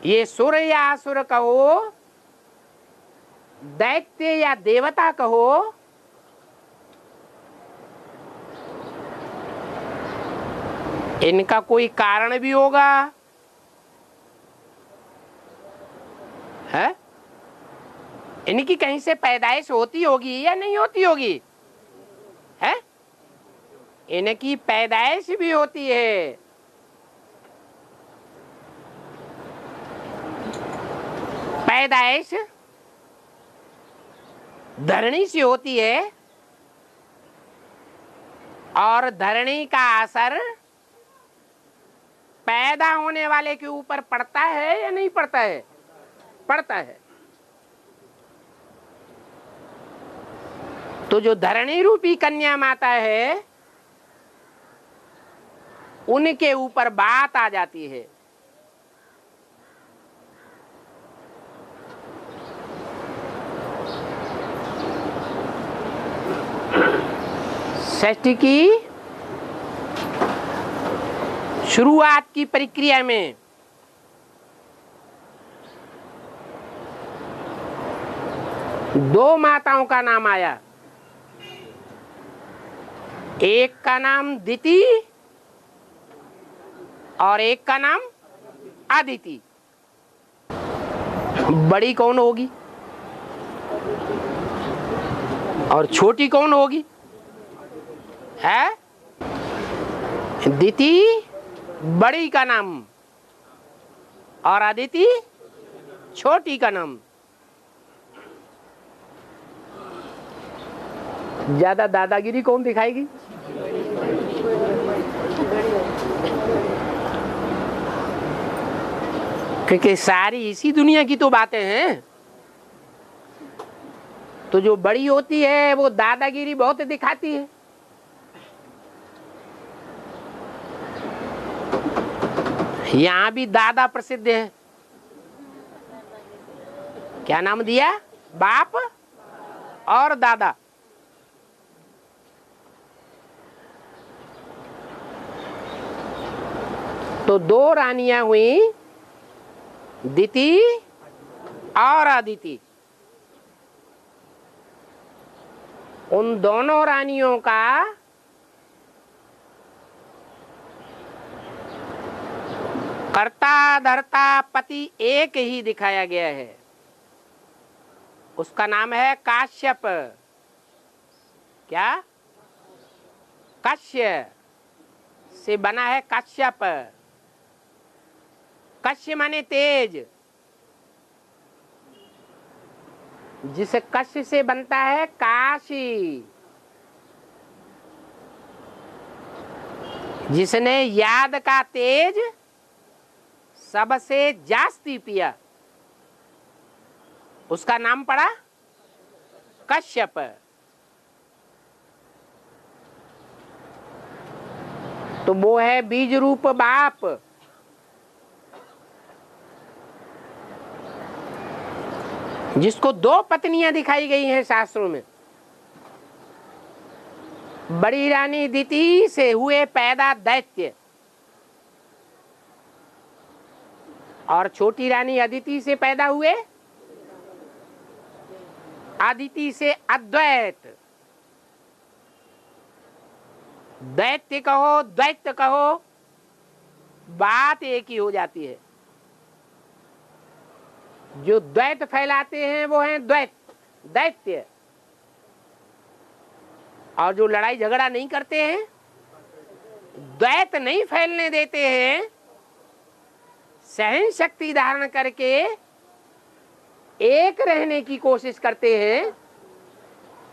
ये सुर या असुर कहो, दैत्य या देवता कहो, इनका कोई कारण भी होगा है? इनकी कहीं से पैदाइश होती होगी या नहीं होती होगी है? इनकी पैदाइश भी होती है। पैदाइश धरणी से होती है और धरणी का असर पैदा होने वाले के ऊपर पड़ता है या नहीं पड़ता है? पड़ता है। तो जो धरणी रूपी कन्या माता है उनके ऊपर बात आ जाती है। षष्ठी की शुरुआत की प्रक्रिया में दो माताओं का नाम आया। एक का नाम दिति और एक का नाम आदिति। बड़ी कौन होगी और छोटी कौन होगी है? दिति बड़ी का नाम और आदिति छोटी का नाम। ज्यादा दादागिरी कौन दिखाएगी? क्योंकि सारी इसी दुनिया की तो बातें हैं। तो जो बड़ी होती है वो दादागिरी बहुत दिखाती है। यहां भी दादा प्रसिद्ध है। क्या नाम दिया? बाप और दादा। तो दो रानियां हुई, दिति और आदिति। उन दोनों रानियों का कर्ता धर्ता पति एक ही दिखाया गया है। उसका नाम है काश्यप। क्या? कश्य से बना है कश्यप। कश्य माने तेज। जिस कश्य से बनता है काशी, जिसने याद का तेज सबसे जास्ती पिया, उसका नाम पड़ा कश्यप। तो वो है बीज रूप बाप। जिसको दो पत्नियां दिखाई गई हैं शास्त्रों में। बड़ी रानी दिति से हुए पैदा दैत्य और छोटी रानी अदिति से पैदा हुए आदिति से अद्वैत। दैत्य कहो द्वैत कहो, बात एक ही हो जाती है। जो द्वैत फैलाते हैं वो हैं दैत्य, और जो लड़ाई झगड़ा नहीं करते हैं, द्वैत नहीं फैलने देते हैं, सहन शक्ति धारण करके एक रहने की कोशिश करते हैं,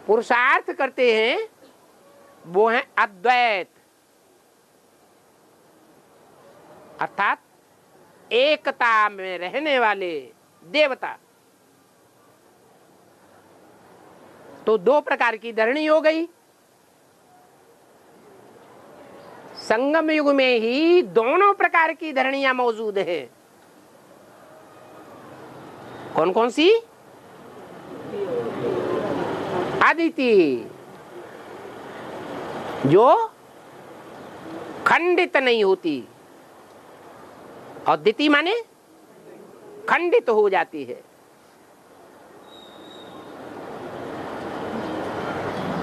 पुरुषार्थ करते हैं, वो हैं अद्वैत। अर्थात एकता में रहने वाले देवता। तो दो प्रकार की धरणी हो गई। संगम युग में ही दोनों प्रकार की धरणियां मौजूद हैं। कौन कौन सी? अदिति जो खंडित नहीं होती, और दिति माने खंडित हो जाती है।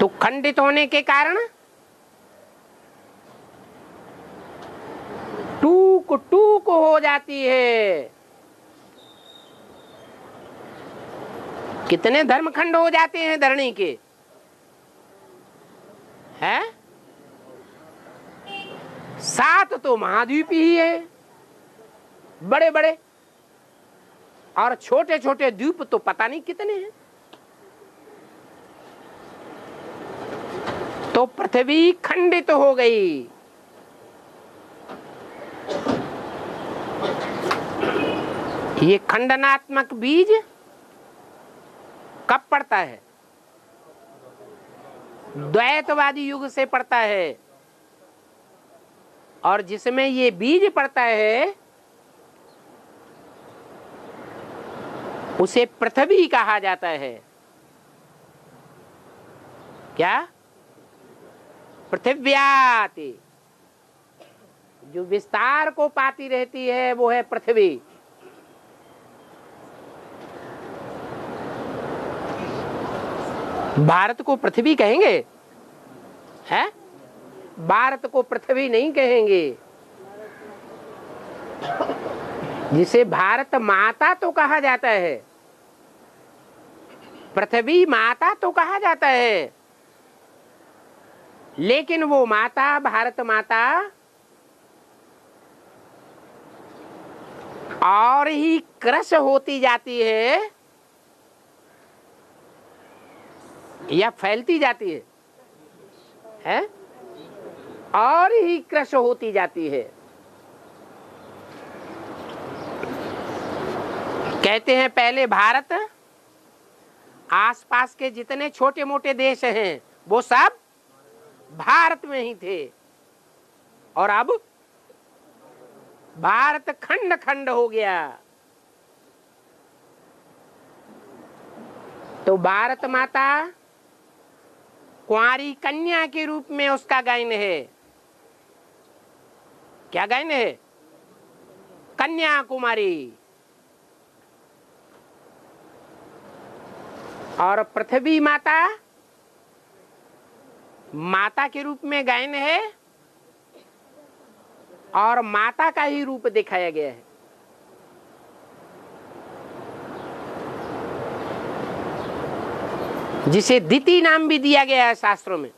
तो खंडित होने के कारण टूक टूक हो जाती है। कितने धर्मखंड हो जाते हैं धरणी के, हैं? 7 तो महाद्वीप ही है बड़े बड़े, और छोटे छोटे द्वीप तो पता नहीं कितने हैं। तो पृथ्वी खंडित हो गई। ये खंडनात्मक बीज कब पड़ता है? द्वैतवादी युग से पड़ता है। और जिसमें ये बीज पड़ता है उसे पृथ्वी कहा जाता है। क्या? पृथिव्याति। जो विस्तार को पाती रहती है वो है पृथ्वी। भारत को पृथ्वी कहेंगे? हैं? भारत को पृथ्वी नहीं कहेंगे। जिसे भारत माता तो कहा जाता है, पृथ्वी माता तो कहा जाता है, लेकिन वो माता, भारत माता और ही क्रश होती जाती है या फैलती जाती है, हैं? और ही क्रश होती जाती है। कहते हैं पहले भारत, आसपास के जितने छोटे मोटे देश हैं वो सब भारत में ही थे, और अब भारत खंड खंड हो गया। तो भारत माता कुंवारी कन्या के रूप में उसका गायन है। क्या गायन है? कन्याकुमारी। और पृथ्वी माता माता के रूप में गायन है, और माता का ही रूप दिखाया गया है। जिसे दिति नाम भी दिया गया है शास्त्रों में।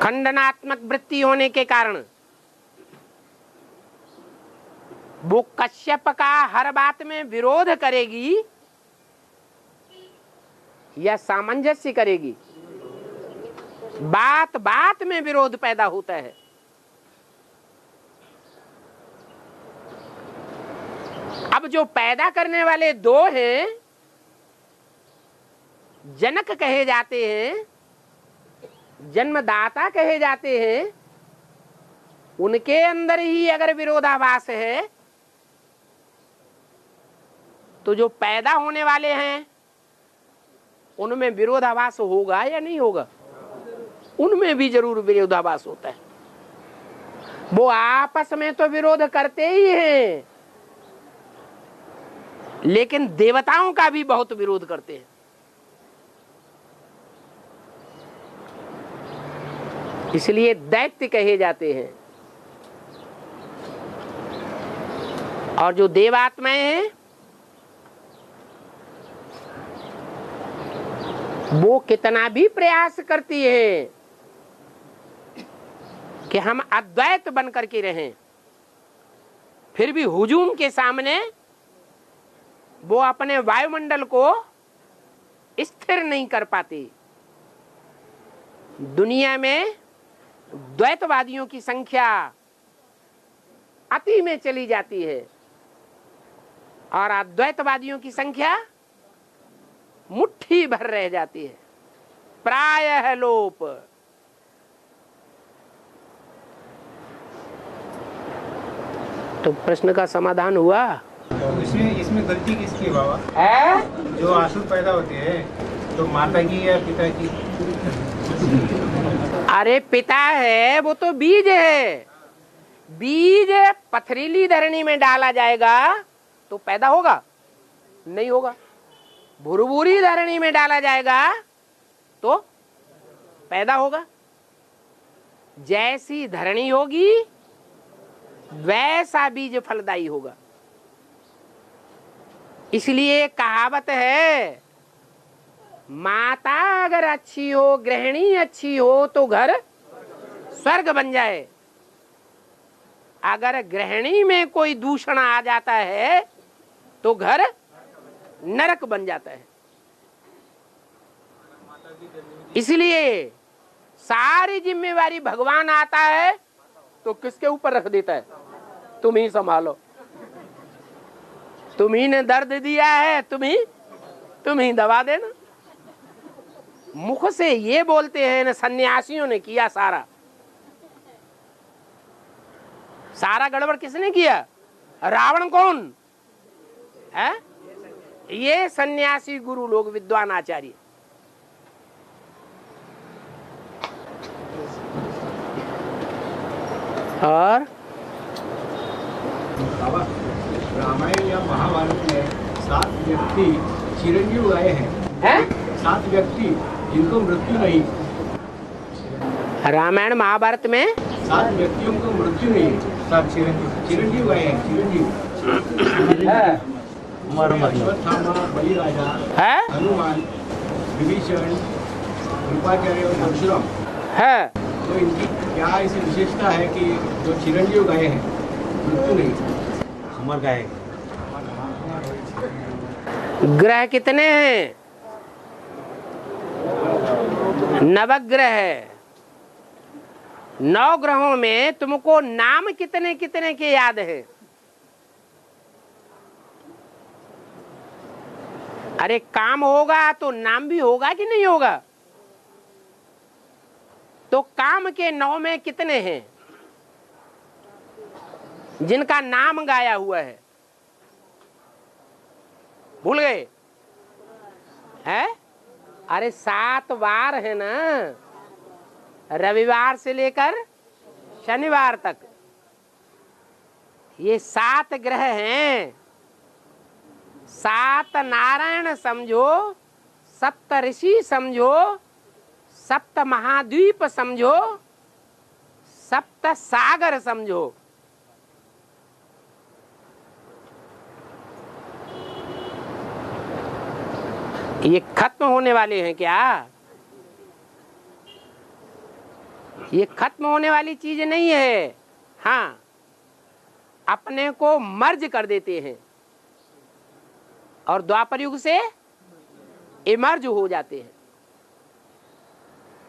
खंडनात्मक वृत्ति होने के कारण वो कश्यप का हर बात में विरोध करेगी या सामंजस्य करेगी? बात बात में विरोध पैदा होता है। अब जो पैदा करने वाले दो हैं, जनक कहे जाते हैं, जन्मदाता कहे जाते हैं, उनके अंदर ही अगर विरोधाभास है तो जो पैदा होने वाले हैं उनमें विरोधाभास होगा या नहीं होगा? उनमें भी जरूर विरोधाभास होता है। वो आपस में तो विरोध करते ही हैं, लेकिन देवताओं का भी बहुत विरोध करते हैं। इसलिए दैत्य कहे जाते हैं। और जो देवात्माएं हैं वो कितना भी प्रयास करती है कि हम अद्वैत बन करके रहें, फिर भी हुजूम के सामने वो अपने वायुमंडल को स्थिर नहीं कर पाती। दुनिया में द्वैतवादियों की संख्या अति में चली जाती है और अद्वैतवादियों की संख्या मुट्ठी भर रह जाती है, प्रायः लोप। तो प्रश्न का समाधान हुआ। तो इसमें गलती किसकी है बाबा? जो आंसू पैदा होते हैं तो माता की या पिता की? अरे पिता है वो तो बीज है, बीज पथरीली धरनी में डाला जाएगा तो पैदा होगा? नहीं होगा। भुरभुरी धरनी में डाला जाएगा तो पैदा होगा। जैसी धरनी होगी वैसा बीज फलदायी होगा। इसलिए कहावत है, माता अगर अच्छी हो, गृहिणी अच्छी हो तो घर स्वर्ग बन जाए। अगर गृहिणी में कोई दूषण आ जाता है तो घर नरक बन जाता है। इसलिए सारी जिम्मेवारी भगवान आता है तो किसके ऊपर रख देता है? तुम ही संभालो, तुम्ही ने दर्द दिया है, तुम ही दवा देना। मुख से ये बोलते हैं ना, सन्यासियों ने किया सारा गड़बड़ किसने किया? रावण कौन है? ये सन्यासी गुरु लोग, विद्वान आचार्य। और रामायण या महाभारत में 7 व्यक्ति चिरंजीव आए हैं। 7 व्यक्ति जिनको मृत्यु नहीं। रामायण महाभारत में 7 व्यक्तियों को मृत्यु नहीं। 7 चिरंजीव आए हैं। चिरंजीव अश्वत्थामा, बलिराजा, हनुमान, विभीषण, कृपाचार्य और परशुराम है। तो इनकी क्या ऐसी विशेषता है कि जो चिरंजीव गए हैं, मृत्यु नहीं, अमर गए? ग्रह कितने हैं? नवग्रह है। 9 ग्रहों में तुमको नाम कितने कितने के याद है? अरे काम होगा तो नाम भी होगा कि नहीं होगा? तो काम के 9 में कितने हैं जिनका नाम गाया हुआ है? भूल गए? है? अरे 7 वार है ना, रविवार से लेकर शनिवार तक। ये 7 ग्रह हैं। 7 नारायण समझो, 7 ऋषि समझो, 7 महाद्वीप समझो, 7 सागर समझो। ये खत्म होने वाले हैं क्या? ये खत्म होने वाली चीज नहीं है। हाँ, अपने को मर्ज कर देते हैं और द्वापर युग से इमर्ज हो जाते हैं।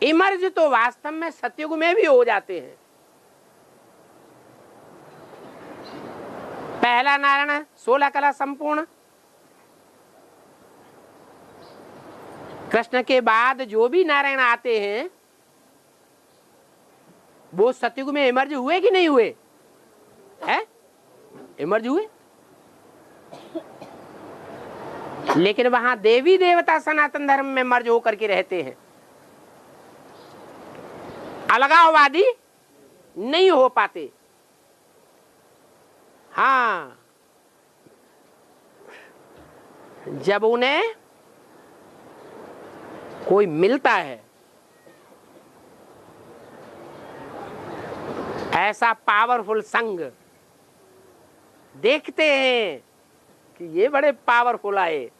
इमर्ज तो वास्तव में सतयुग में भी हो जाते हैं। पहला नारायण 16 कला संपूर्ण, कृष्ण के बाद जो भी नारायण आते हैं वो सतयुग में इमर्ज हुए कि नहीं हुए? है? इमर्ज हुए। लेकिन वहां देवी देवता सनातन धर्म में मर्ज होकर के रहते हैं। अलगाववादी नहीं हो पाते। हाँ, जब उन्हें कोई मिलता है ऐसा पावरफुल संघ, देखते हैं कि ये बड़े पावरफुल आए,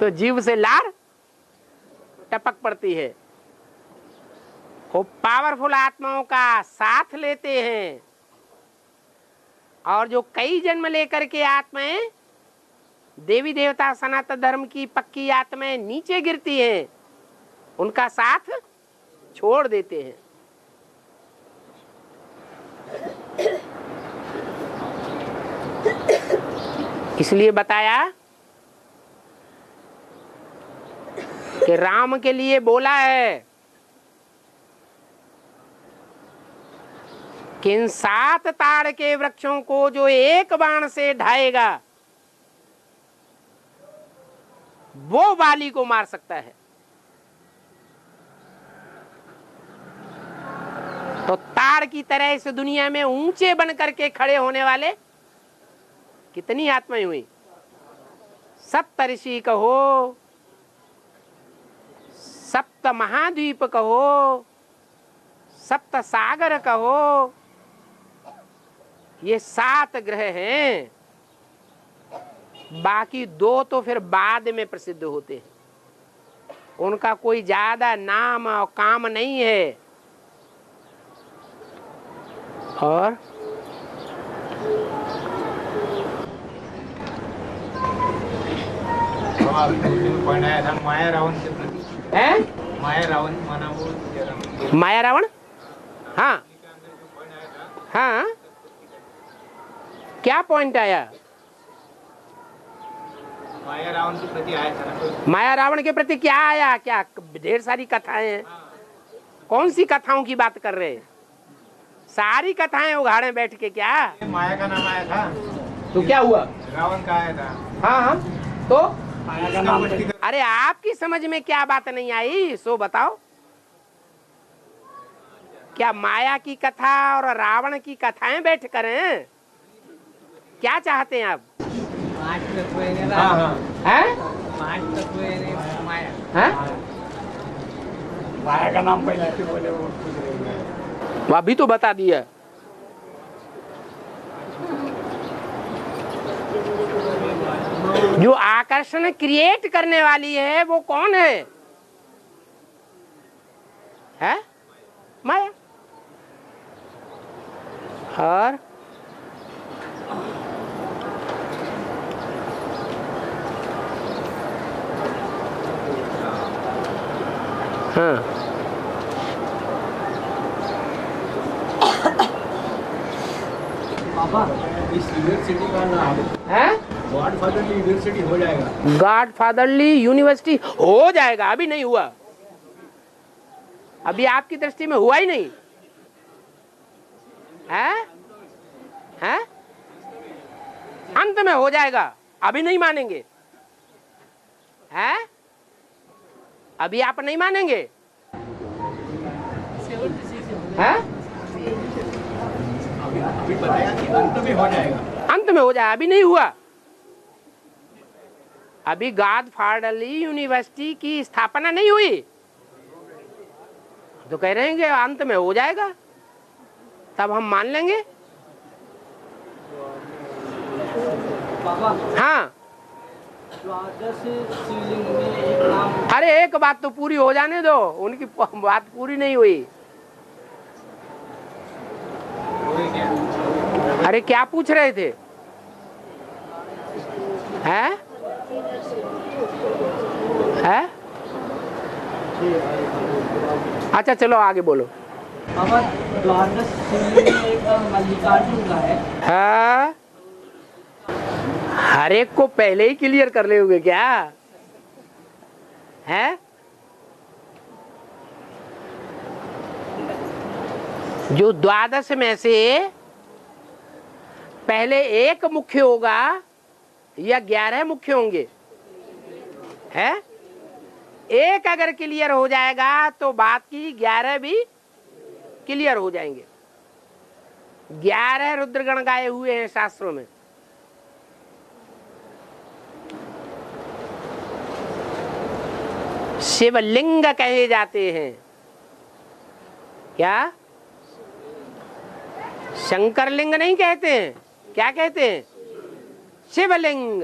तो जीव से लार टपक पड़ती है। वो पावरफुल आत्माओं का साथ लेते हैं और जो कई जन्म लेकर के आत्माएं देवी देवता सनातन धर्म की पक्की आत्माएं नीचे गिरती हैं, उनका साथ छोड़ देते हैं। इसलिए बताया कि राम के लिए बोला है कि इन 7 ताड़ के वृक्षों को जो एक बाण से ढाएगा वो वाली को मार सकता है। तो पहाड़ की तरह इस दुनिया में ऊंचे बन करके खड़े होने वाले कितनी आत्माएं हुई। सप्त ऋषि कहो, सप्त महाद्वीप कहो, सप्त सागर कहो, ये 7 ग्रह हैं। बाकी 2 तो फिर बाद में प्रसिद्ध होते हैं, उनका कोई ज्यादा नाम और काम नहीं है। और पॉइंट आया था माया रावण के प्रति। है माया रावण माना वो माया रावण। हाँ हाँ, क्या पॉइंट आया? माया रावण के प्रति आया था ना। माया रावण के प्रति क्या आया? क्या ढेर सारी कथाएं हैं। कौन सी कथाओं की बात कर रहे हैं? सारी कथाएं उघाड़े बैठ के। क्या माया का नाम आया था तो क्या हुआ? रावण का आया था। हाँ हाँ, तो माया का नाम अरे आपकी समझ में क्या बात नहीं आई सो बताओ। क्या माया की कथा और रावण की कथाएं बैठ करें? क्या चाहते हैं आप? 5 तत्व है ना। हाँ हैं? 5 तत्व है माया। हैं? माया का नाम पहले से बोले वो अभी तो बता दिया। जो आकर्षण क्रिएट करने वाली है वो कौन है? है माया। और हाँ, पापा इस यूनिवर्सिटी का नाम है गॉडफादरली यूनिवर्सिटी हो जाएगा। गॉडफादरली यूनिवर्सिटी हो जाएगा। अभी नहीं हुआ, अभी आपकी दृष्टि में हुआ ही नहीं है। है अंत में हो जाएगा, अभी नहीं मानेंगे। है अभी आप नहीं मानेंगे। है अभी बताया कि अंत में हो जाएगा। अंत में हो जाए, अभी नहीं हुआ। अभी गॉडफादरली यूनिवर्सिटी की स्थापना नहीं हुई तो कह रहे हैं कि अंत में हो जाएगा, तब हम मान लेंगे। पापा हाँ, द्वादश शिवलिंग में एक नाम। अरे एक बात तो पूरी हो जाने दो, उनकी बात पूरी नहीं हुई। अरे क्या पूछ रहे थे? हैं? है? अच्छा चलो आगे बोलो। पापा द्वादश शिवलिंग में एक मल्लिकार्जुन का है। हाँ, हर एक को पहले ही क्लियर कर ले होगे क्या? है जो 12 में से पहले एक मुख्य होगा या 11 मुख्य होंगे? है एक अगर क्लियर हो जाएगा तो बाकी 11 भी क्लियर हो जाएंगे। 11 रुद्रगण गाए हुए हैं शास्त्रों में। शिवलिंग कहे जाते हैं। क्या शंकर लिंग नहीं कहते हैं? क्या कहते हैं? शिवलिंग।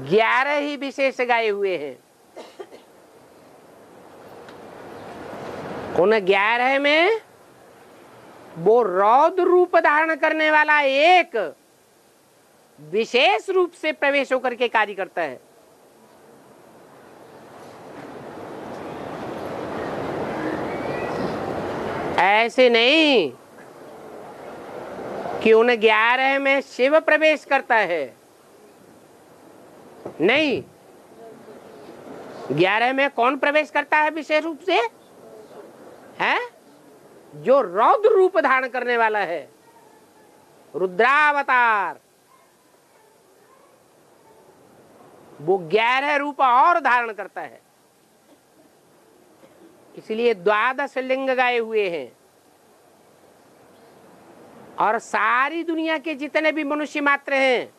11 ही विशेष गाए हुए हैं। उन 11 में वो रौद्र रूप धारण करने वाला एक विशेष रूप से प्रवेश होकर के कार्य करता है। ऐसे नहीं कि उन 11 में शिव प्रवेश करता है, नहीं। 11 में कौन प्रवेश करता है विशेष रूप से? है जो रौद्र रूप धारण करने वाला है, रुद्रावतार। वो 11 रूप और धारण करता है। इसलिए 12 लिंग गाए हुए हैं। और सारी दुनिया के जितने भी मनुष्य मात्र हैं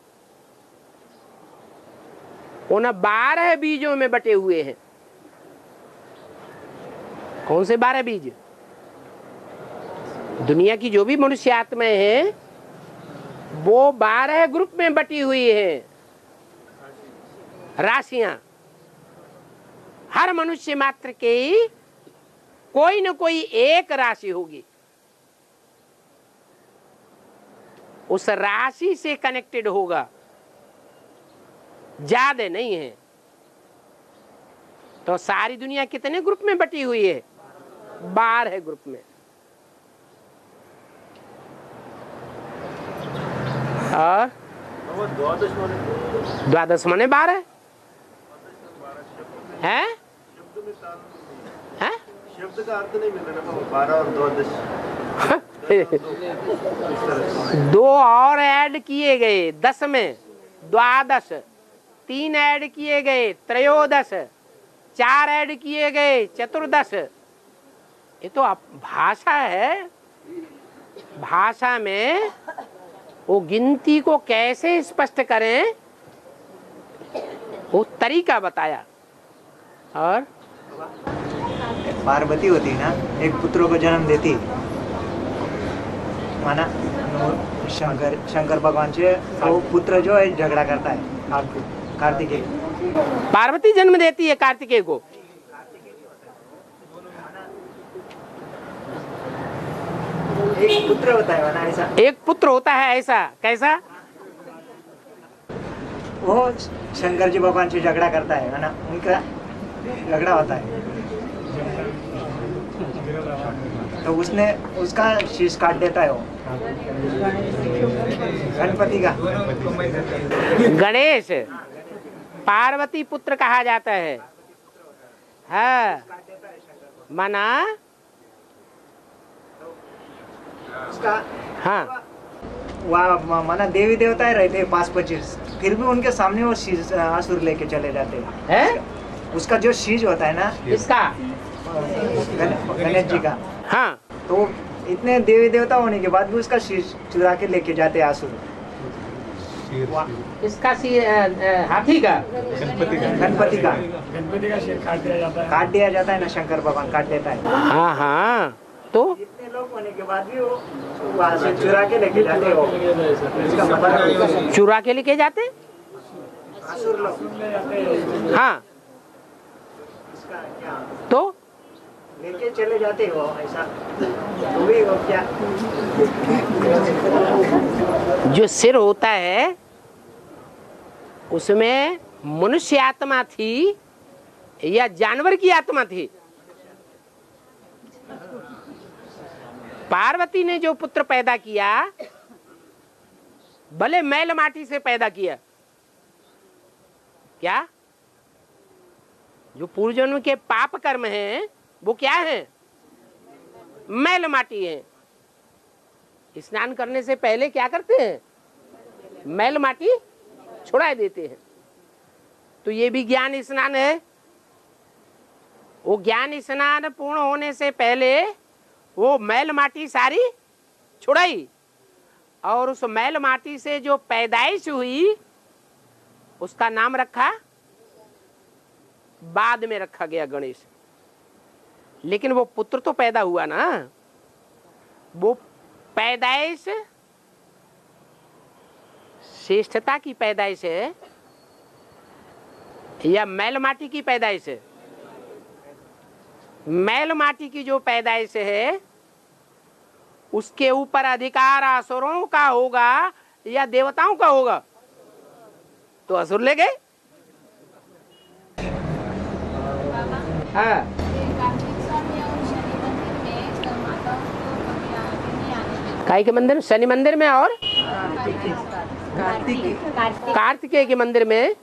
उन 12 बीजों में बटे हुए हैं। कौन से 12 बीज? दुनिया की जो भी मनुष्य आत्माएं हैं वो 12 ग्रुप में बटी हुई है, राशियां। हर मनुष्य मात्र की कोई न कोई एक राशि होगी, उस राशि से कनेक्टेड होगा, ज्यादा नहीं है। तो सारी दुनिया कितने ग्रुप में बटी हुई है? 12 ग्रुप में। और 12 माने 12 है? शब्द का अर्थ नहीं मिल रहा, 12 और 12। 2 और ऐड किए गए 10 में 12, 3 ऐड किए गए 13, 4 ऐड किए गए 14। ये तो भाषा है। भाषा में वो गिनती को कैसे स्पष्ट करें वो तरीका बताया। और पार्वती होती है ना, एक पुत्र को जन्म देती, माना शंकर भगवान से वो पुत्र जो है झगड़ा करता है कार्तिकेय। पार्वती जन्म देती है कार्तिकेय को। एक पुत्र होता है ना, ऐसा एक पुत्र होता है, ऐसा कैसा? वो शंकर जी भगवान से झगड़ा करता है ना, उनका झगड़ा होता है तो उसने उसका शीश काट देता है वो गणपति का। गणेश पार्वती पुत्र कहा जाता है। हाँ, माना उसका हाँ, वहाँ माना देवी देवता रहते 5-25, फिर भी उनके सामने वो शीश असुर लेके चले जाते है? उसका जो शीज होता है ना, इसका गणेश जी का, हाँ, तो इतने देवी देवता होने के बाद भी उसका शीश चुरा के लेके जाते आसुर। इसका हाथी का, गणपति का शीर काट दिया जाता है ना, शंकर भगवान काट देता है। हाँ हाँ, तो इतने लोग होने के बाद भी वो वहाँ से चुरा के लेके जाते हो, इसका मतलब चुरा के लेके जाते आसुर लोग। हाँ, इसका क्या तो लेके चले जाते हो ऐसा, तो भी वो क्या जो सिर होता है उसमें मनुष्य आत्मा थी या जानवर की आत्मा थी? पार्वती ने जो पुत्र पैदा किया, भले मैल माटी से पैदा किया, क्या जो पूर्वजन्म के पाप कर्म हैं वो क्या है? मैल माटी है। स्नान करने से पहले क्या करते हैं? मैल माटी छुड़ा देते हैं। तो ये भी ज्ञान स्नान है। वो ज्ञान स्नान पूर्ण होने से पहले वो मैल माटी सारी छुड़ाई, और उस मैल माटी से जो पैदाइश हुई उसका नाम रखा, बाद में रखा गया गणेश। लेकिन वो पुत्र तो पैदा हुआ ना, वो पैदाइश श्रेष्ठता की पैदाइश है या मैल माटी की पैदाइश है? मैल माटी की जो पैदाइश है उसके ऊपर अधिकार असुरों का होगा या देवताओं का होगा? तो असुर ले गए। हाँ, काई के मंदिर? शनि मंदिर में और कार्तिकेय के मंदिर में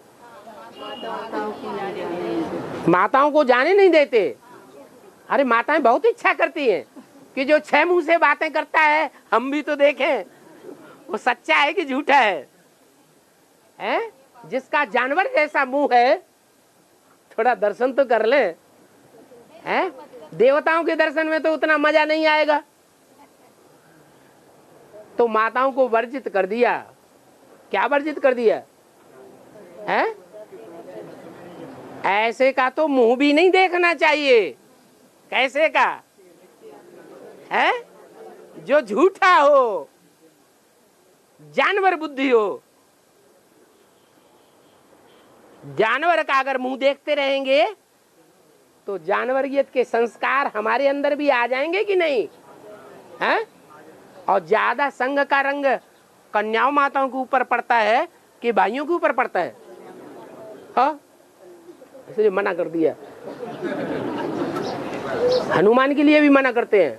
माताओं को जाने नहीं देते। अरे माताएं बहुत इच्छा करती हैं कि जो 6 मुंह से बातें करता है हम भी तो देखें वो सच्चा है कि झूठा है? जिसका जानवर जैसा मुंह है थोड़ा दर्शन तो कर ले, हैं? देवताओं के दर्शन में तो उतना मजा नहीं आएगा, तो माताओं को वर्जित कर दिया। क्या वर्जित कर दिया है? ऐसे का तो मुंह भी नहीं देखना चाहिए। कैसे का है? जो झूठा हो, जानवर बुद्धि हो। जानवर का अगर मुंह देखते रहेंगे तो जानवरियत के संस्कार हमारे अंदर भी आ जाएंगे कि नहीं है? और ज्यादा संग का रंग कन्याओं माताओं के ऊपर पड़ता है कि भाइयों के ऊपर पड़ता है? हाँ, इसलिए मना कर दिया। हनुमान के लिए भी मना करते हैं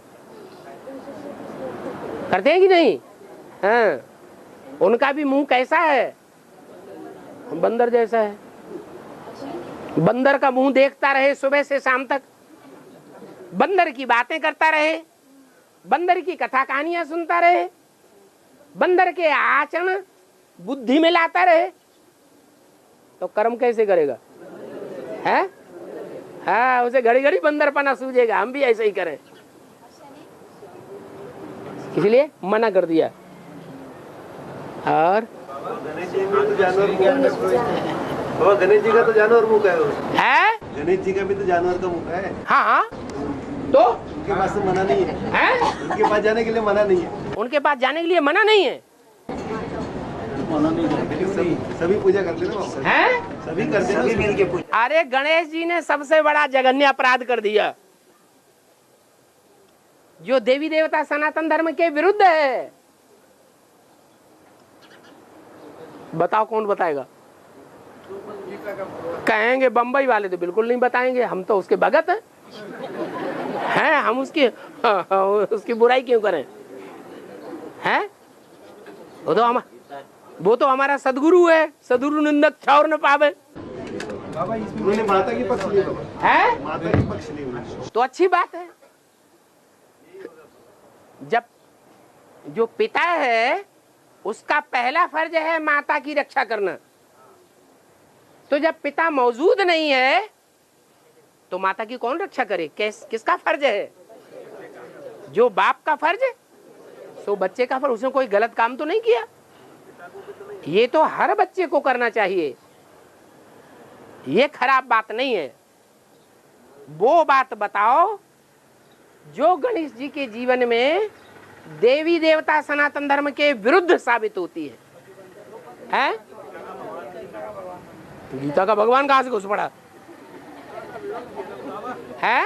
कि नहीं? हाँ, उनका भी मुंह कैसा है? बंदर जैसा है। बंदर का मुंह देखता रहे सुबह से शाम तक, बंदर की बातें करता रहे, बंदर की कथा कहानियां सुनता रहे, बंदर के आचरण बुद्धि में लाता रहे, तो कर्म कैसे करेगा है? हाँ, उसे घड़ी घड़ी बंदरपना सूझेगा। हम भी ऐसे ही करें, इसलिए मना कर दिया। और गणेश जी का तो जानवर मुख है। गणेश जी का भी तो जानवर का मुख है। हाँ, तो उनके पास तो मना नहीं है। उनके पास जाने के लिए मना नहीं है। उनके पास जाने के लिए मना नहीं है। सभी पूजा करते ना हैं? सभी करते हैं, सभी मिलके पूजा। अरे गणेश जी ने सबसे बड़ा जघन्य अपराध कर दिया, जो देवी देवता सनातन धर्म के विरुद्ध है। बताओ कौन बताएगा? कहेंगे बंबई वाले तो बिल्कुल नहीं बताएंगे, हम तो उसके भगत हैं, हम उसकी बुराई क्यों करें? हैं? वो तो हमारा सदगुरु है, सदगुरु निंदक छावर न पावे। बाबा इसमें माता की पक्ष नहीं है, माता की पक्ष नहीं, तो अच्छी बात है। जब जो पिता है उसका पहला फर्ज है माता की रक्षा करना, तो जब पिता मौजूद नहीं है तो माता की कौन रक्षा करे? किसका फर्ज है? जो बाप का फर्ज है, सो बच्चे का फर्ज। उसने कोई गलत काम तो नहीं किया। ये तो हर बच्चे को करना चाहिए, ये खराब बात नहीं है। वो बात बताओ जो गणेश जी के जीवन में देवी देवता सनातन धर्म के विरुद्ध साबित होती है? गीता का भगवान कहां से घुस पड़ा है?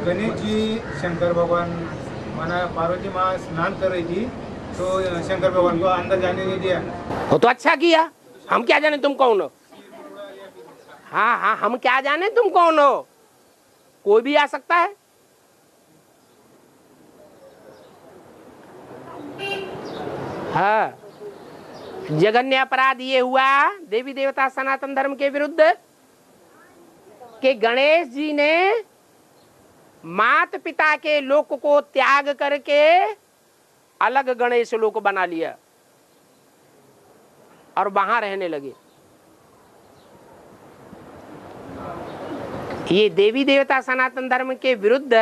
गणेश जी शंकर भगवान माना पार्वती माँ स्नान कर रही थी तो शंकर भगवान को अंदर जाने नहीं दिया। वो तो अच्छा किया, हम क्या जाने तुम कौन हो? हाँ, हम क्या जाने तुम कौन हो? कोई भी आ सकता है। हाँ, जघन्य अपराध ये हुआ देवी देवता सनातन धर्म के विरुद्ध कि गणेश जी ने माता पिता के लोक को त्याग करके अलग गणेश लोक बना लिया और वहां रहने लगे। ये देवी देवता सनातन धर्म के विरुद्ध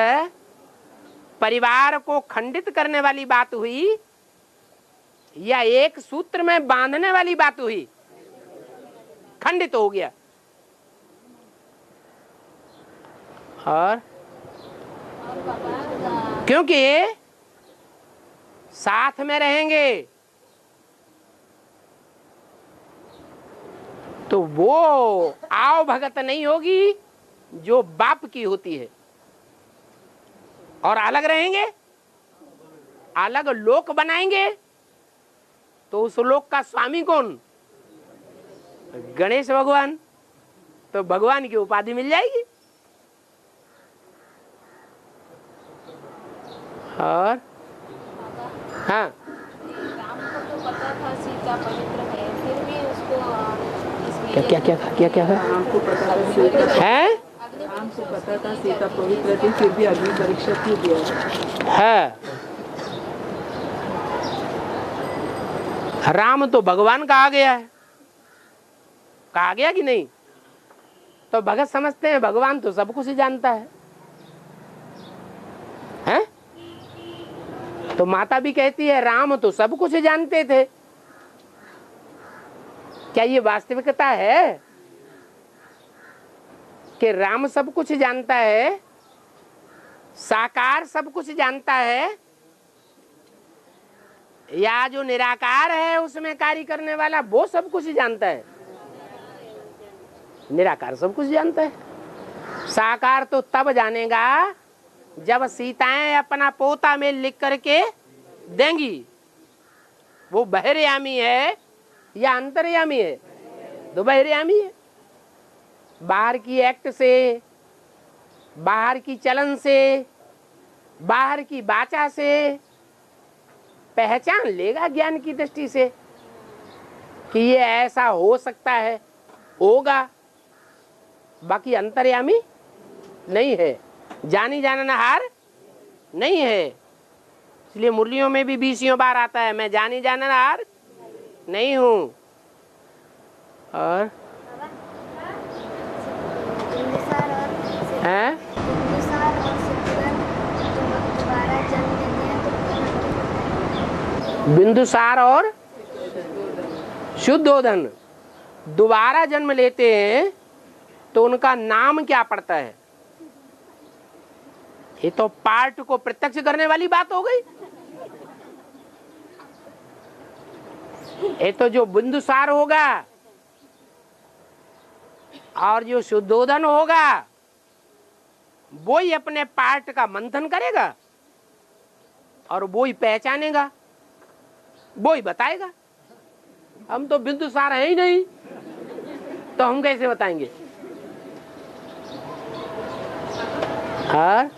परिवार को खंडित करने वाली बात हुई या एक सूत्र में बांधने वाली बात हुई? खंडित हो गया। और क्योंकि साथ में रहेंगे तो वो आओ भगत नहीं होगी जो बाप की होती है, और अलग रहेंगे, अलग लोक बनाएंगे, तो उस लोक का स्वामी कौन? गणेश भगवान। तो भगवान की उपाधि मिल जाएगी। और हाँ, राम को तो पता था सीता पवित्र है, फिर भी उसको क्या हमको पता था सीता है? हमको पता था सीता पवित्र थी, फिर भी अग्नि परीक्षा क्यों दिया? है राम तो भगवान कहा गया है, कहा गया कि नहीं? तो भगत समझते हैं भगवान तो सब कुछ ही जानता है, हैं? तो माता भी कहती है राम तो सब कुछ जानते थे। क्या ये वास्तविकता है कि राम सब कुछ जानता है, साकार सब कुछ जानता है, या जो निराकार है उसमें कार्य करने वाला वो सब कुछ जानता है? निराकार सब कुछ जानता है। साकार तो तब जानेगा जब सीताएं अपना पोता में लिख करके देंगी। वो बहिर्यामी है या अंतर्यामी है? तो बहिर्यामी है। बाहर की एक्ट से, बाहर की चलन से, बाहर की वाचा से पहचान लेगा ज्ञान की दृष्टि से कि ये ऐसा हो सकता है, होगा। बाकी अंतर्यामी नहीं है, जानी जाननहार नहीं है। इसलिए मुरलियों में भी 20 बार आता है मैं जानी जाननहार नहीं हूं। और हैं? बिंदुसार और शुद्धोधन दोबारा जन्म लेते हैं तो उनका नाम क्या पड़ता है? ये तो पार्ट को प्रत्यक्ष करने वाली बात हो गई। ये तो जो बिंदुसार होगा और जो शुद्धोधन होगा वो ही अपने पार्ट का मंथन करेगा और वो ही पहचानेगा, वो ही बताएगा। हम तो बिंदुसार है ही नहीं, तो हम कैसे बताएंगे? हाँ,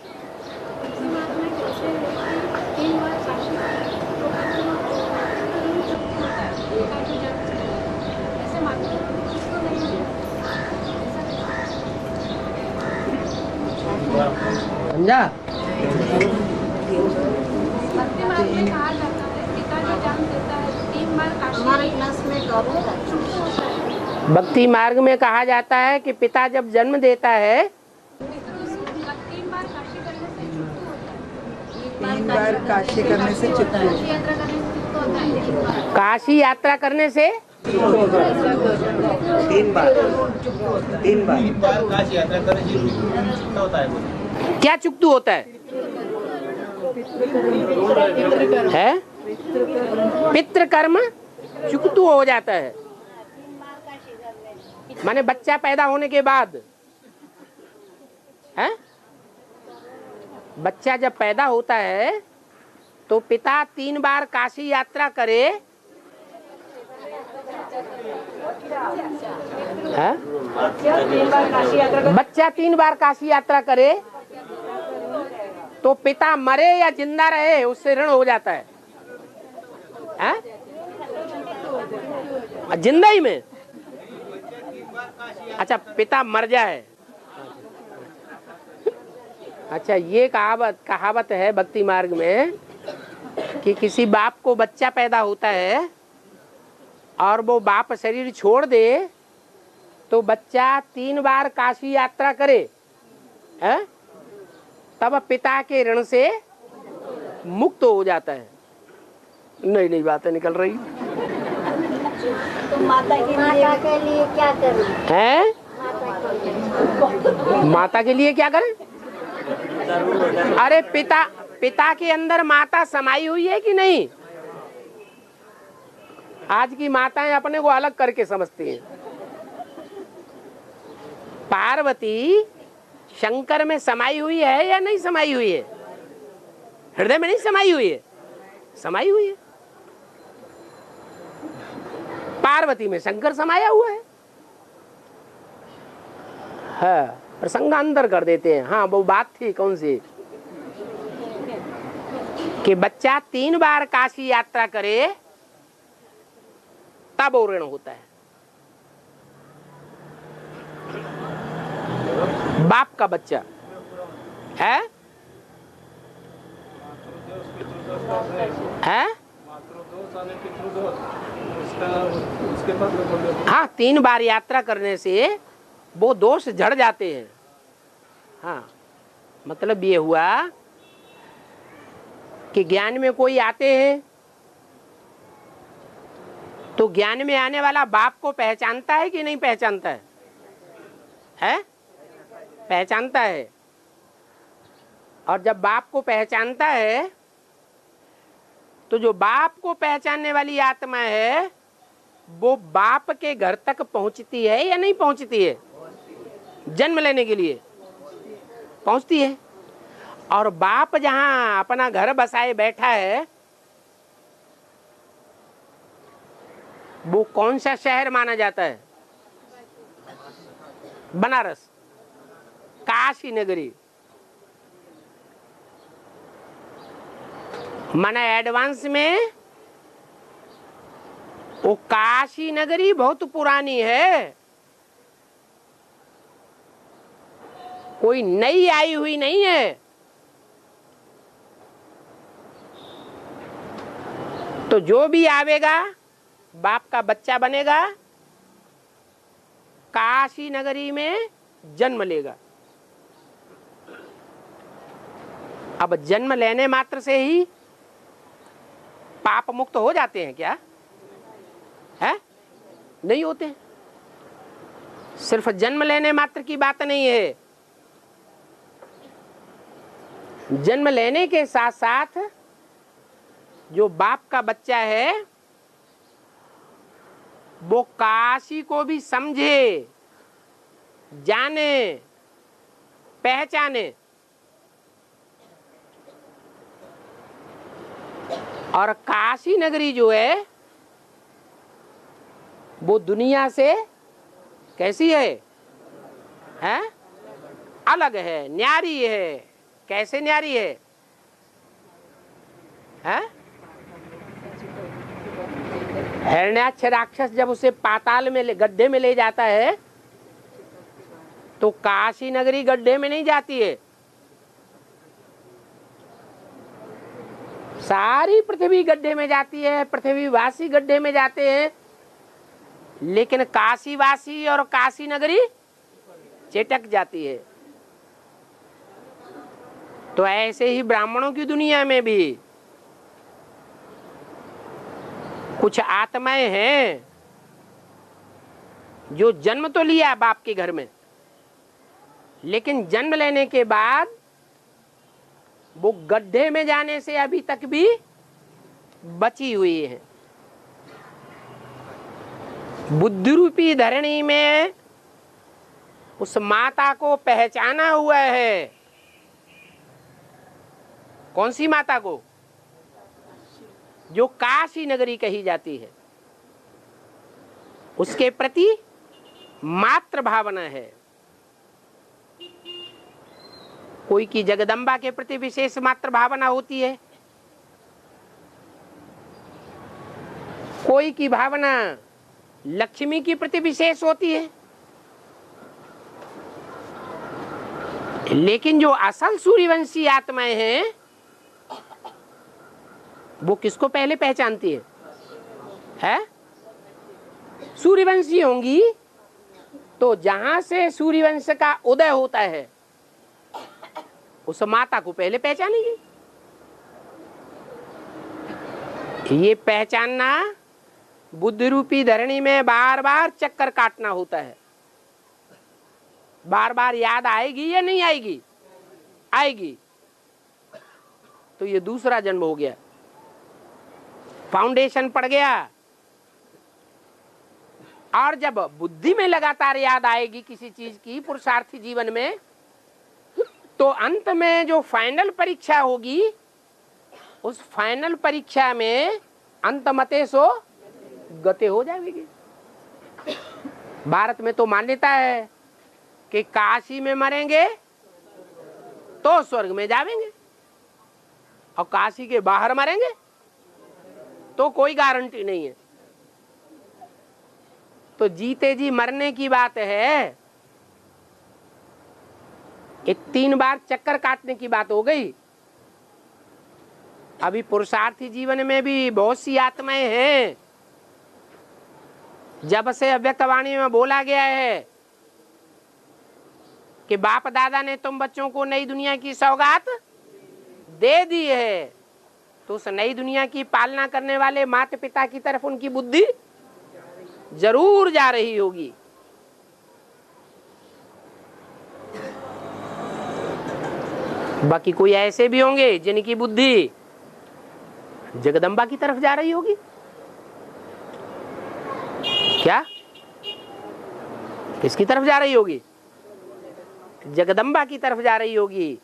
समझा? भक्ति मार्ग में कहा जाता है कि पिता जब जन्म देता है 3 बार काशी करने से चित्त काशी यात्रा करने से 3 बार काशी यात्रा करने से चुकता होता है। क्या चुक्तू होता है? पितृ कर्म चुकतू हो जाता है। माने बच्चा पैदा होने के बाद है, बच्चा जब पैदा होता है तो पिता 3 बार काशी यात्रा करे, है? बच्चा 3 बार काशी यात्रा करे तो पिता मरे या जिंदा रहे उससे ऋण हो जाता है, है? जिंदा ही में। अच्छा, पिता मर जाए। अच्छा, ये कहावत है भक्ति मार्ग में कि किसी बाप को बच्चा पैदा होता है और वो बाप शरीर छोड़ दे तो बच्चा 3 बार काशी यात्रा करे, है? तब पिता के ऋण से मुक्त हो जाता है। नई नई बातें निकल रही तो माता के लिए क्या करूं? हैं? माता के लिए क्या करें? अरे पिता के अंदर माता समाई हुई है कि नहीं? आज की माताएं अपने को अलग करके समझती हैं। पार्वती शंकर में समाई हुई है या नहीं समाई हुई है? हृदय में नहीं समाई हुई है? समाई हुई है। पार्वती में शंकर समाया हुआ है। हाँ, प्रसंगांतर कर देते हैं। हाँ, वो बात थी कौन सी कि बच्चा 3 बार काशी यात्रा करे तब वो ऋण होता है। बाप का बच्चा है, है? हाँ, 3 बार यात्रा करने से वो दोष झड़ जाते हैं। हाँ, मतलब ये हुआ कि ज्ञान में कोई आते हैं तो ज्ञान में आने वाला बाप को पहचानता है कि नहीं पहचानता है? है? पहचानता है। और जब बाप को पहचानता है तो जो बाप को पहचानने वाली आत्मा है वो बाप के घर तक पहुंचती है या नहीं पहुंचती है? जन्म लेने के लिए पहुंचती है। और बाप जहां अपना घर बसाए बैठा है वो कौन सा शहर माना जाता है? बनारस, काशी नगरी। माना एडवांस में वो काशी नगरी बहुत पुरानी है, कोई नई आई हुई नहीं है। तो जो भी आवेगा बाप का बच्चा बनेगा, काशी नगरी में जन्म लेगा। अब जन्म लेने मात्र से ही पाप मुक्त हो जाते हैं क्या? है? नहीं होते। सिर्फ जन्म लेने मात्र की बात नहीं है, जन्म लेने के साथ साथ जो बाप का बच्चा है वो काशी को भी समझे, जाने, पहचाने। और काशी नगरी जो है वो दुनिया से कैसी है? हैं? अलग है, न्यारी है। कैसे न्यारी है? हैं? हिरण्याक्ष राक्षस जब उसे पाताल में गड्ढे में ले जाता है तो काशी नगरी गड्ढे में नहीं जाती है, सारी पृथ्वी गड्ढे में जाती है, पृथ्वीवासी गड्ढे में जाते हैं, लेकिन काशीवासी और काशी नगरी चेटक जाती है। तो ऐसे ही ब्राह्मणों की दुनिया में भी कुछ आत्माएं हैं जो जन्म तो लिया बाप के घर में, लेकिन जन्म लेने के बाद वो गड्ढे में जाने से अभी तक भी बची हुई है। बुद्धि रूपी धरणी में उस माता को पहचाना हुआ है। कौन सी माता को? जो काशी नगरी कही जाती है, उसके प्रति मात्र भावना है। कोई की जगदम्बा के प्रति विशेष मात्र भावना होती है, कोई की भावना लक्ष्मी की प्रति विशेष होती है। लेकिन जो असल सूर्यवंशी आत्माएं हैं वो किसको पहले पहचानती है? सूर्यवंशी होंगी तो जहां से सूर्यवंश का उदय होता है उस माता को पहले पहचानेगी। ये पहचानना बुद्धि रूपी धरणी में बार बार चक्कर काटना होता है। बार बार याद आएगी या नहीं आएगी? आएगी। तो ये दूसरा जन्म हो गया, फाउंडेशन पड़ गया। और जब बुद्धि में लगातार याद आएगी किसी चीज की पुरुषार्थी जीवन में, तो अंत में जो फाइनल परीक्षा होगी उस फाइनल परीक्षा में अंतमते सो गते हो जाएगी। भारत में तो मान्यता है कि काशी में मरेंगे तो स्वर्ग में जाएंगे और काशी के बाहर मरेंगे तो कोई गारंटी नहीं है। तो जीते जी मरने की बात है। ये 3 बार चक्कर काटने की बात हो गई। अभी पुरुषार्थी जीवन में भी बहुत सी आत्माएं हैं। जब से अव्यक्त वाणी में बोला गया है कि बाप दादा ने तुम बच्चों को नई दुनिया की सौगात दे दी है, तो उस नई दुनिया की पालना करने वाले माता पिता की तरफ उनकी बुद्धि जरूर जा रही होगी। बाकी कोई ऐसे भी होंगे जिनकी बुद्धि जगदम्बा की तरफ जा रही होगी। क्या किसकी तरफ जा रही होगी? जगदम्बा की तरफ जा रही होगी।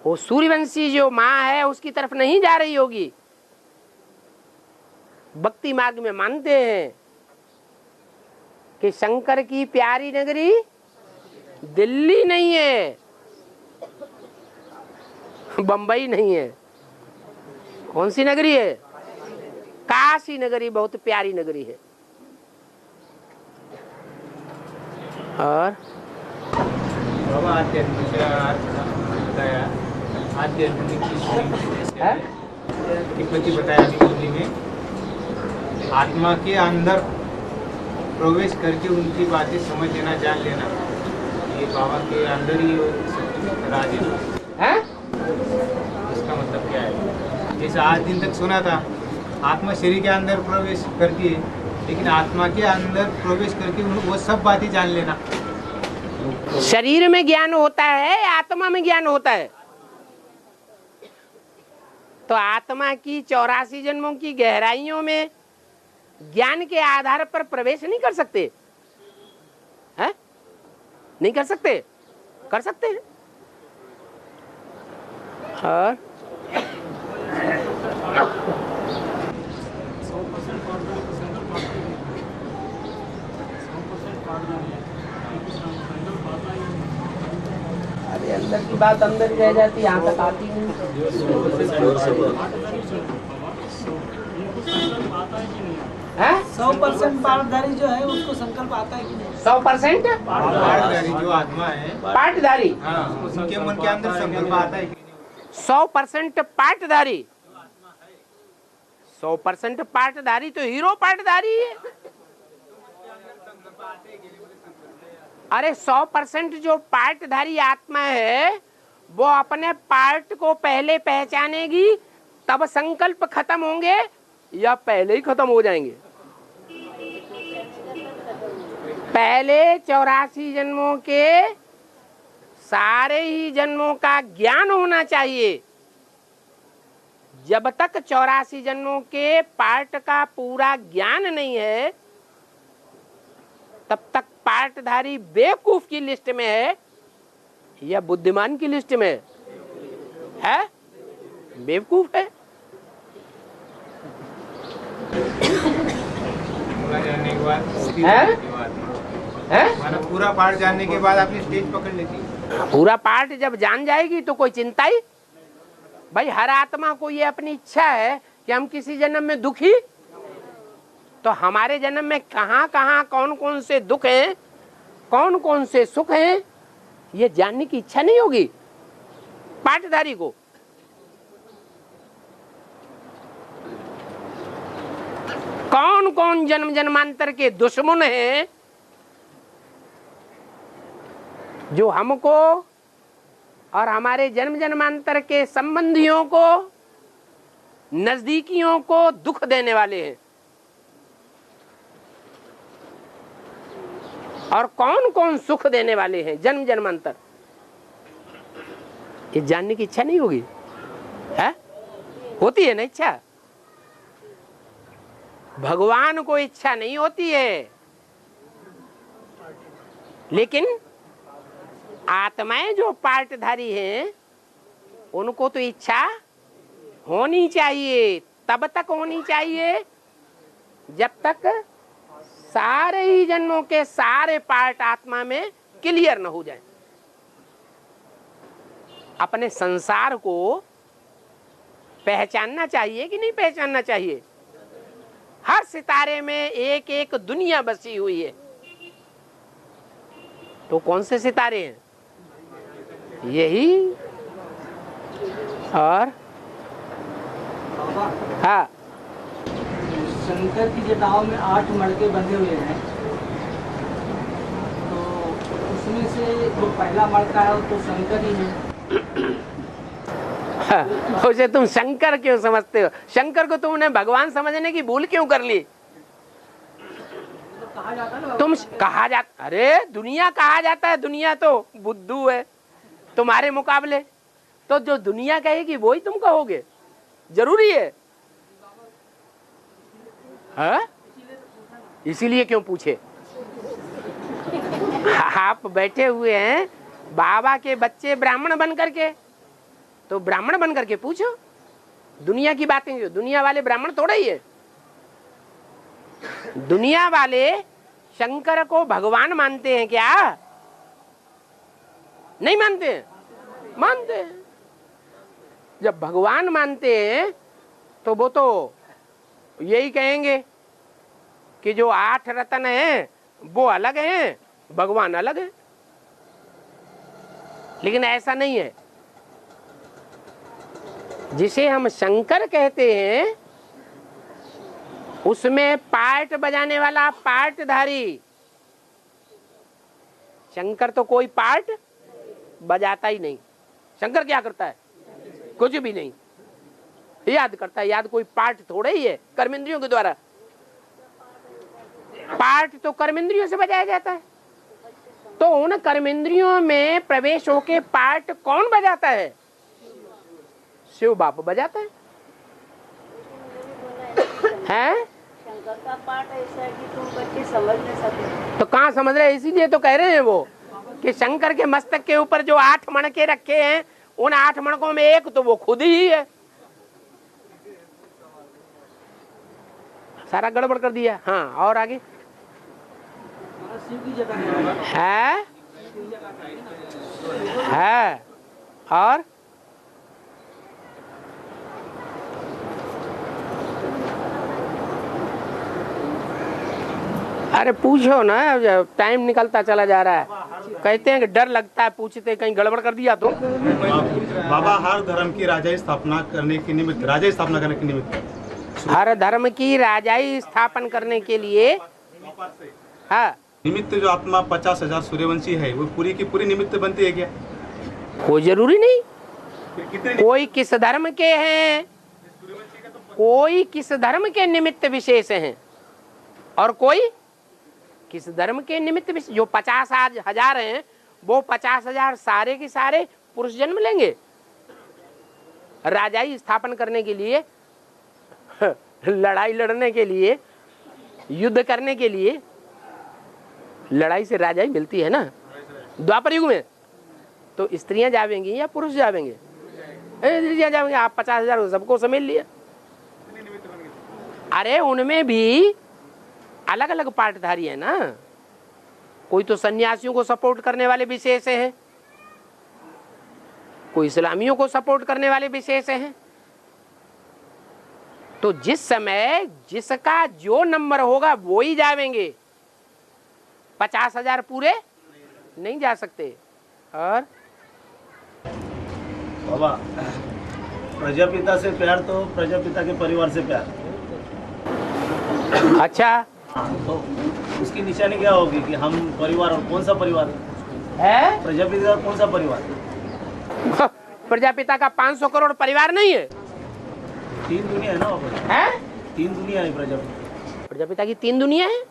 वो सूर्यवंशी जो माँ है उसकी तरफ नहीं जा रही होगी। भक्ति मार्ग में मानते हैं कि शंकर की प्यारी नगरी दिल्ली नहीं है, बंबई नहीं है। कौन सी नगरी है? काशी नगरी बहुत प्यारी नगरी है। और बाबा आध्यात्मिक बताया, आध्यात्मिक तिब्बती बताया हिंदी में, आत्मा के अंदर प्रवेश करके उनकी बातें समझ लेना, जान लेना। ये बाबा के अंदर ही राज है। इसका मतलब क्या है? जैसे आज दिन तक सुना था आत्मा शरीर के अंदर प्रवेश करती है, लेकिन आत्मा के अंदर प्रवेश करके वो सब बातें जान लेना। शरीर में ज्ञान होता है, आत्मा में ज्ञान होता है। तो आत्मा की 84 जन्मों की गहराइयों में ज्ञान के आधार पर प्रवेश नहीं कर सकते हैं? नहीं कर सकते? कर सकते हैं। और अरे अंदर की बात अंदर ही रह जाती, यहाँ तक आती नहीं। 100% पाठधारी जो है उसको संकल्प आता है कि नहीं? 100% पाठधारी जो आत्मा है, पाठधारी, हाँ, उनके मन के अंदर संकल्प आता है कि नहीं? 100% पाठधारी। 100% पाठधारी तो हीरो पाठधारी है। अरे 100% जो पार्टधारी आत्मा है वो अपने पार्ट को पहले पहचानेगी, तब संकल्प खत्म होंगे या पहले ही खत्म हो जाएंगे? पहले 84 जन्मों के सारे ही जन्मों का ज्ञान होना चाहिए। जब तक 84 जन्मों के पार्ट का पूरा ज्ञान नहीं है तब तक पार्टधारी बेवकूफ की लिस्ट में है या बुद्धिमान की लिस्ट में है? बेवकूफ है। पूरा जानने के बाद है? पूरा पाठ जानने के बाद अपनी स्टेज पकड़ लेती। पूरा पार्ट जब जान जाएगी तो कोई चिंता ही। भाई हर आत्मा को ये अपनी इच्छा है कि हम किसी जन्म में दुखी, तो हमारे जन्म में कहाँ कहाँ कौन कौन से दुख हैं, कौन कौन से सुख हैं, ये जानने की इच्छा नहीं होगी पाठधारी को। कौन कौन जन्म जन्मांतर के दुश्मन हैं जो हमको और हमारे जन्म जन्मांतर के संबंधियों को, नजदीकियों को दुख देने वाले हैं, और कौन कौन सुख देने वाले हैं जन्म जन्मांतर, ये जानने की इच्छा नहीं होगी है? होती है ना इच्छा? भगवान को इच्छा नहीं होती है, लेकिन आत्माएं जो पार्टधारी हैं उनको तो इच्छा होनी चाहिए। तब तक होनी चाहिए जब तक सारे ही जन्मों के सारे पार्ट आत्मा में क्लियर न हो जाए। अपने संसार को पहचानना चाहिए कि नहीं पहचानना चाहिए? हर सितारे में एक एक दुनिया बसी हुई है। तो कौन से सितारे हैं? यही। और हाँ, शंकर की जटाओं में 8 मड़के बंधे हुए हैं, तो उसमें से जो पहला मरता है वो तो शंकर ही है। उसे तुम शंकर क्यों समझते हो? शंकर को तुमने भगवान समझने की भूल क्यों कर ली? कहा जाता है ना, तुम कहा जाता, अरे दुनिया कहा जाता है, दुनिया तो बुद्धू है तुम्हारे मुकाबले। तो जो दुनिया कहेगी वही तुम कहोगे, जरूरी है? हाँ? इसीलिए क्यों पूछे? आप बैठे हुए हैं बाबा के बच्चे ब्राह्मण बन करके, तो ब्राह्मण बन करके पूछो दुनिया की बातें क्यों? दुनिया वाले ब्राह्मण थोड़ा ही है। दुनिया वाले शंकर को भगवान मानते हैं क्या? नहीं मानते हैं? मानते हैं। जब भगवान मानते हैं तो वो तो यही कहेंगे कि जो 8 रत्न हैं वो अलग हैं, भगवान अलग है। लेकिन ऐसा नहीं है। जिसे हम शंकर कहते हैं उसमें पार्ट बजाने वाला पार्टधारी। शंकर तो कोई पार्ट बजाता ही नहीं। शंकर क्या करता है? कुछ भी नहीं, याद करता है। याद कोई पार्ट थोड़ा ही है कर्मेंद्रियों के द्वारा। पार्ट तो कर्मेंद्रियों से बजाया जाता है। तो उन कर्मेंद्रियों में प्रवेश होके पार्ट कौन बजाता है? शिव बाप बजाता है। हैं? शंकर का पाठ ऐसा है कि तुम बच्चे समझ नहीं सकते। तो कहाँ समझ रहे हैं? इसीलिए तो कह रहे हैं वो कि शंकर के मस्तक के ऊपर जो 8 मणके रखे हैं, उन 8 मणकों में एक तो वो खुद ही है। सारा गड़बड़ कर दिया। हाँ, और आगे शिव की जगह है और अरे पूछो ना, टाइम निकलता चला जा रहा है। कहते हैं कि डर लगता है, पूछते कहीं गड़बड़ कर दिया तो। बाबा हर धर्म की राजाई स्थापना करने के निमित्त, राजाई स्थापना करने के निमित्त, हर धर्म की राजाई स्थापन करने के लिए, हाँ, निमित्त जो आत्मा 50,000 सूर्यवंशी है वो पूरी की पूरी निमित्त बनती है क्या? कोई जरूरी नहीं। फिर कितने कोई किस धर्म के हैं, कोई किस धर्म के निमित्त विशेष हैं, और कोई किस धर्म के निमित्त विशेष। जो 50,000 हैं वो 50,000 सारे के सारे पुरुष जन्म लेंगे राजाई स्थापन करने के लिए, लड़ाई लड़ने के लिए, युद्ध करने के लिए। लड़ाई से राजाई मिलती है ना द्वापर युग में। तो स्त्रियां जावेंगी या पुरुष जावेंगे? स्त्रियां जावेंगे। आप 50,000 सबको समेट लिया। अरे उनमें भी अलग अलग पार्टधारी है ना। कोई तो सन्यासियों को सपोर्ट करने वाले विशेष हैं, कोई इस्लामियों को सपोर्ट करने वाले विशेष हैं। तो जिस समय जिसका जो नंबर होगा वो ही जावेंगे। 50,000 पूरे नहीं जा सकते। और बाबा, प्रजापिता से प्यार तो प्रजापिता के परिवार से प्यार। अच्छा, तो उसकी निशानी क्या होगी कि हम परिवार, और कौन सा परिवार है? प्रजापिता का कौन सा परिवार? प्रजापिता का 500 करोड़ परिवार नहीं है। 3 दुनिया है ना बाबा? है? 3 दुनिया है प्रजापिता। प्रजापिता की 3 दुनिया है।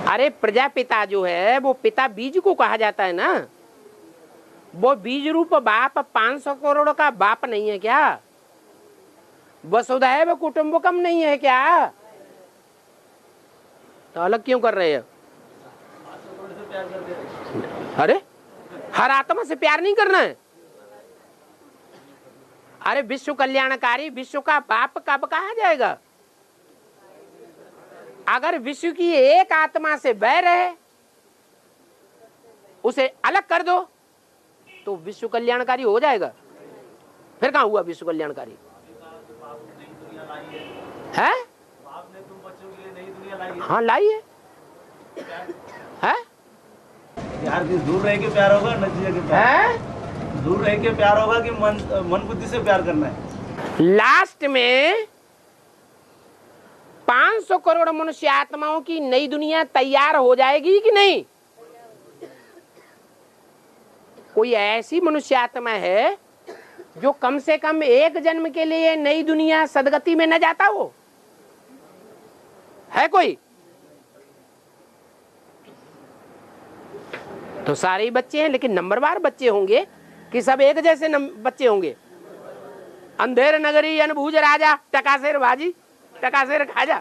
अरे प्रजापिता जो है वो पिता बीज को कहा जाता है ना। वो बीज रूप बाप 500 करोड़ का बाप नहीं है क्या? वसुधैव कुटुंबकम नहीं है क्या? तो अलग क्यों कर रहे हैं? अरे हर आत्मा से प्यार नहीं करना है। अरे विश्व कल्याणकारी विश्व का बाप कब कहा जाएगा? अगर विश्व की एक आत्मा से बैर है, उसे अलग कर दो तो विश्व कल्याणकारी हो जाएगा। फिर कहां हुआ विश्व कल्याणकारी? है? हाँ लाई है। प्यार किस दूर रह के प्यार होगा, नजदीक के प्यार? दूर रह के प्यार होगा कि मन बुद्धि से प्यार करना है? लास्ट में 500 करोड़ मनुष्य आत्माओं की नई दुनिया तैयार हो जाएगी कि नहीं? कोई ऐसी मनुष्य आत्मा है जो कम से कम एक जन्म के लिए नई दुनिया सदगति में न जाता हो? है कोई? तो सारे ही बच्चे हैं, लेकिन नंबरवार बच्चे होंगे कि सब एक जैसे बच्चे होंगे? अंधेर नगरी अनभूज राजा, टकासेर भाजी टकासेर खाजा।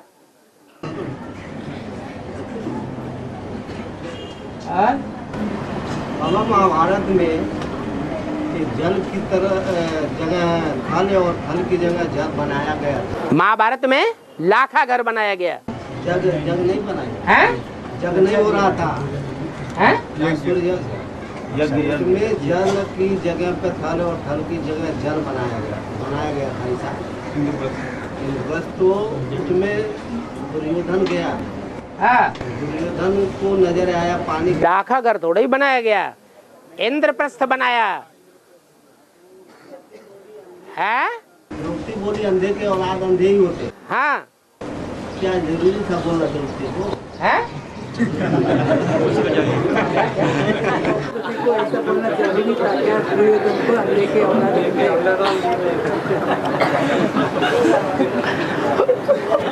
बाबा महाभारत में कि जल की तरह जगह थल और थल की जगह जग बनाया गया। महाभारत में लाखा घर बनाया गया। जग जग नहीं बनाया है? जग नहीं हो रहा था है? में जल की जगह पे थल और थल की जगह जल बनाया गया था ऐसा। बस तो उसमें दुर्योधन गया। हाँ। दुर्योधन को नजर आया पानी। लाखा घर थोड़ा ही बनाया गया, इंद्रप्रस्थ बनाया है। द्रौपदी बोली अंधे के औलाद अंधे ही होते। हाँ। क्या जरूरी था बोलना द्रौपदी को? है? को ऐसा बोलना जरूरी था क्या? दुर्योधन को अंधे के औलाद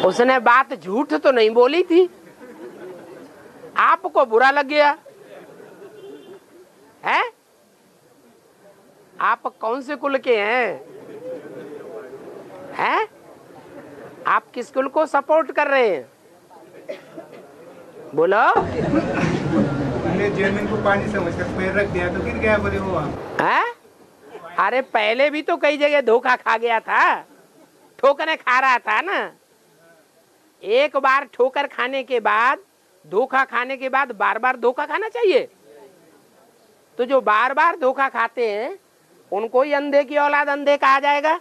उसने बात झूठ तो नहीं बोली थी, आपको बुरा लग गया है? आप कौन से कुल के हैं? हैं? आप किस कुल को सपोर्ट कर रहे हैं? बोलो। हमने जमीन को पानी समझकर पैर रख दिया तो गिर गया बोले वो। है? अरे पहले भी तो कई जगह धोखा खा गया था, ठोकरे खा रहा था ना। एक बार ठोकर खाने के बाद, धोखा खाने के बाद बार बार धोखा खाना चाहिए? तो जो बार बार धोखा खाते हैं उनको ही अंधे की औलाद अंधे कहा जाएगा?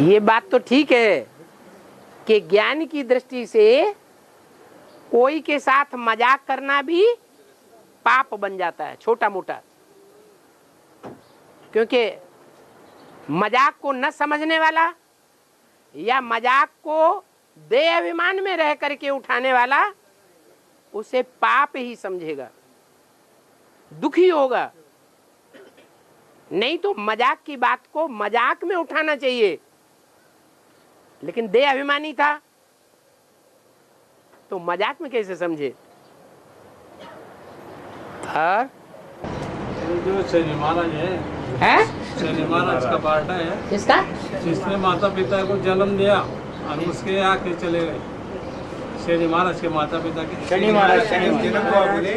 ये बात तो ठीक है कि ज्ञान की दृष्टि से कोई के साथ मजाक करना भी पाप बन जाता है, छोटा मोटा। क्योंकि मजाक को न समझने वाला या मजाक को देह अभिमान में रह करके उठाने वाला उसे पाप ही समझेगा, दुखी होगा। नहीं तो मजाक की बात को मजाक में उठाना चाहिए, लेकिन देह अभिमानी था तो मजाक में कैसे समझे? और जो शनि महाराज है शनि महाराज का पार्ट है किसका? जिसने माता पिता को जन्म दिया और उसके आके चले गए। शनि महाराज के माता पिता के शनि महाराज जन्म को बोले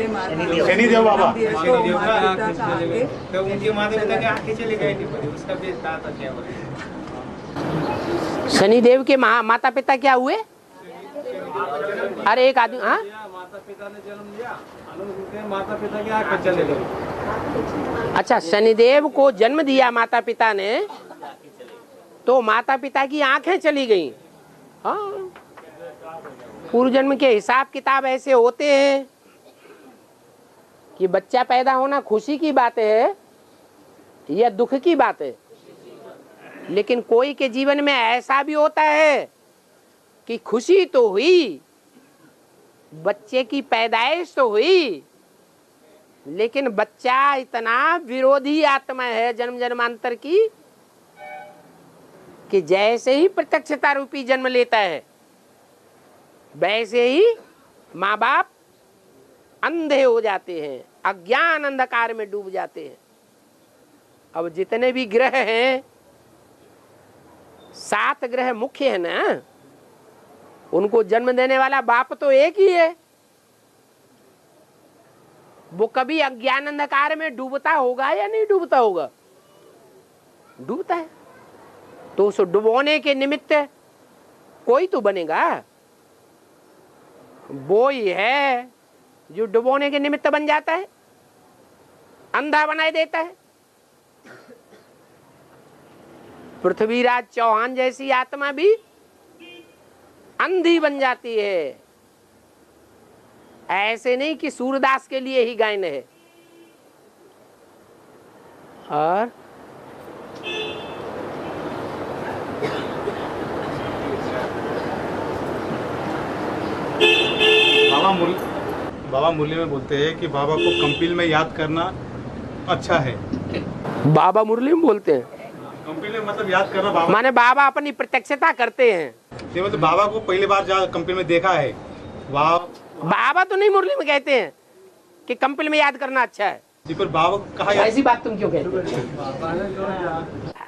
शनिदेव बाबा। शनिदेव का आके चले गए। तो उनके माता पिता के आंखें चले गए थे बोले, उसका बेटा था क्या बोले? शनिदेव के माता पिता क्या हुए? अरे एक आदमी, हाँ, माता पिता ने जन्म दिया और उनके माता पिता के आके चले गए। अच्छा, शनिदेव को जन्म दिया माता पिता ने तो माता पिता की आंखें चली गईं। हाँ, पूर्व जन्म के हिसाब किताब ऐसे होते हैं कि बच्चा पैदा होना खुशी की बात है या दुख की बात है। लेकिन कोई के जीवन में ऐसा भी होता है कि खुशी तो हुई, बच्चे की पैदाइश तो हुई, लेकिन बच्चा इतना विरोधी आत्मा है जन्म जन्मांतर की कि जैसे ही प्रत्यक्षता रूपी जन्म लेता है वैसे ही माँ बाप अंधे हो जाते हैं, अज्ञान अंधकार में डूब जाते हैं। अब जितने भी ग्रह हैं, 7 ग्रह मुख्य है ना, उनको जन्म देने वाला बाप तो एक ही है। वो कभी अज्ञान अंधकार में डूबता होगा या नहीं डूबता होगा? डूबता है। तो उस डुबोने के निमित्त कोई तो बनेगा। वो ही है जो डुबोने के निमित्त बन जाता है, अंधा बनाए देता है। पृथ्वीराज चौहान जैसी आत्मा भी अंधी बन जाती है। ऐसे नहीं कि सूरदास के लिए ही गायन है। और बाबा मुरली में बोलते हैं कि बाबा को कंपिल में याद करना अच्छा है। बाबा मुरली में बोलते हैं, कंपिल में मतलब याद करना बाबा माने बाबा अपनी प्रत्यक्षता करते हैं। ये मतलब बाबा को पहली बार जहाँ कंपिल में देखा है वहाँ बाबा तो नहीं मुरली में कहते हैं कि कंपिल में याद करना अच्छा है। जी, पर बाबा कहा याद ऐसी बात तुम क्यों कहते हो?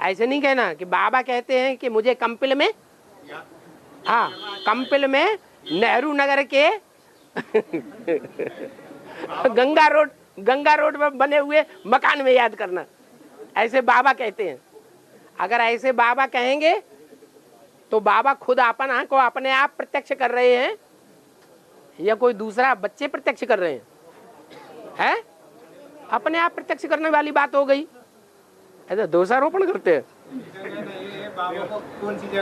ऐसे नहीं कहना कि बाबा कहते हैं कि मुझे कंपिल में, हाँ कंपिल में नेहरू नगर के गंगा रोड पर बने हुए मकान में याद करना, ऐसे बाबा कहते हैं। अगर ऐसे बाबा कहेंगे तो बाबा खुद अपने आप प्रत्यक्ष कर रहे हैं या कोई दूसरा बच्चे प्रत्यक्ष कर रहे हैं? अपने आप प्रत्यक्ष करने वाली बात हो गई। ऐसा दोषारोपण करते हैं। बाबा को कौन सी